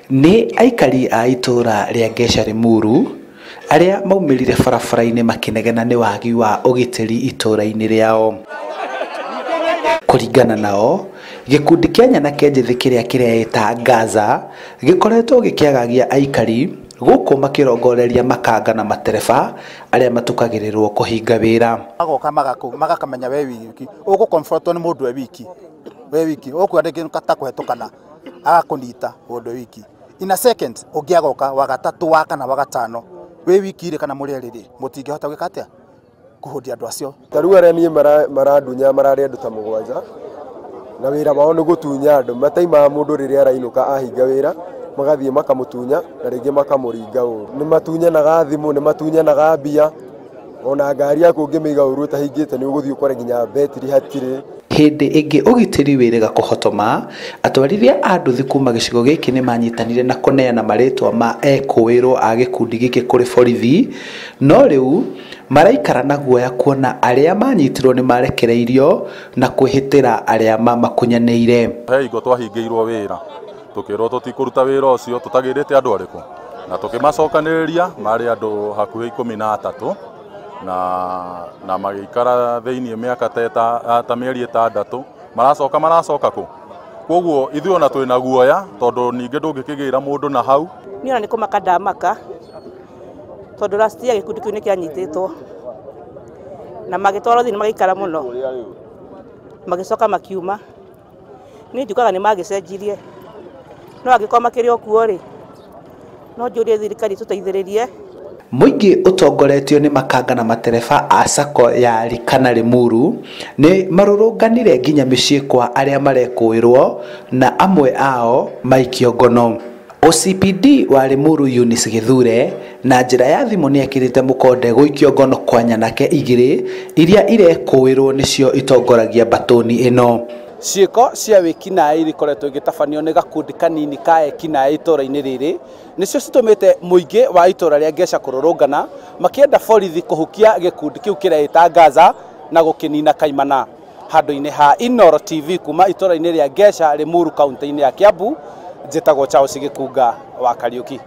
Ni aikari a itura ria Ngeca Limuru aria maumirire barabara-ini makinegena ni wagi wa ugitiri itura-ini riao. Kuringana nao, gikundi kia nyanake njithi kiria kireita Gaza gikoretwo gikiagagia aikari guku makirongoreria makanga na matereba aria matukagirirwo kuhinga wira. Agoka magakamenya we wiki ugu comfortwo ni mundu we wiki ukwandika ta kuhetukana agakunita mundu wiki in a second ungiagoka wa gatatu wa kana wa gatano we wiki ire kana muri riri mutingihota gwika atia kuhudia andu acio. Taru aria nie maradunya marari andu ta mugwanja na wira wao ni gutunya andu mataima mundu riria arainuka ahinga wira magathie makamutunya na ringi makamuringa uru ni matunyanaga thimu ni matunyanaga mbia ona ngari yaku ngimiga uru tahingite ni uguthii ukore nginya betri hatire. Hindi ingi ugitiri wirega kuhotoma atwarithia a nduthi kuma gicigo giki ni manyitanire na kuneana maritwa ma ekuwirwo a gikundi giki kuri borithi, no riu maraikara na guoya kuona aria manyitirwo ni marekereirio na kwihitira aria mamakunyanĩire. He ingo twahingiirwo wira tukirwo tutikuruta wira ucio tutagirite andu ariku na tukimacokaniriria mari andu hakuhi 13 na magikara thiini miaka ta mieri 6 maracoka ku koguo ithuĩ ona twina guoya tondu ningi ndungikigira mundu na hau ni ona nikumaka ndamaka tondu last year gikundi kiu ni kianyititwo na magitwarwo thini magikara muno magicoka makiuma ni njukaga ni magicenjirie no agikoma makiri okuo ri no njurie thirikari tuteithiririe. Muingi utongoretio ni makanga na matereba a sako ya Rikana Limuru ni marurunganire nginya micii kwa aria marekuirwo na amwe ao maikio ngono. OCPD wa Limuru Eunice Githure na njira ya thimu ni ekirite mukonde guikio ngono kwa nyanake igiri iria irekuirwo nicio itongoragia batoni ino. Ciiko cia wikinaĩ ikoretwo igitabanio ni gakundi kanini ka ekinaĩ itura-ini riri nicio citumite muingi wa itura ria Ngeca kururungana makienda borithi kuhukia gikundi kiu kireita Gaza na gukinina kaimana. Handu-ini ha Inooro TV kuma itura-ini ria Ngeca Limuru kaunti-ini ya Kiambu, njitagwo Charles Gikunga wa Kariuki.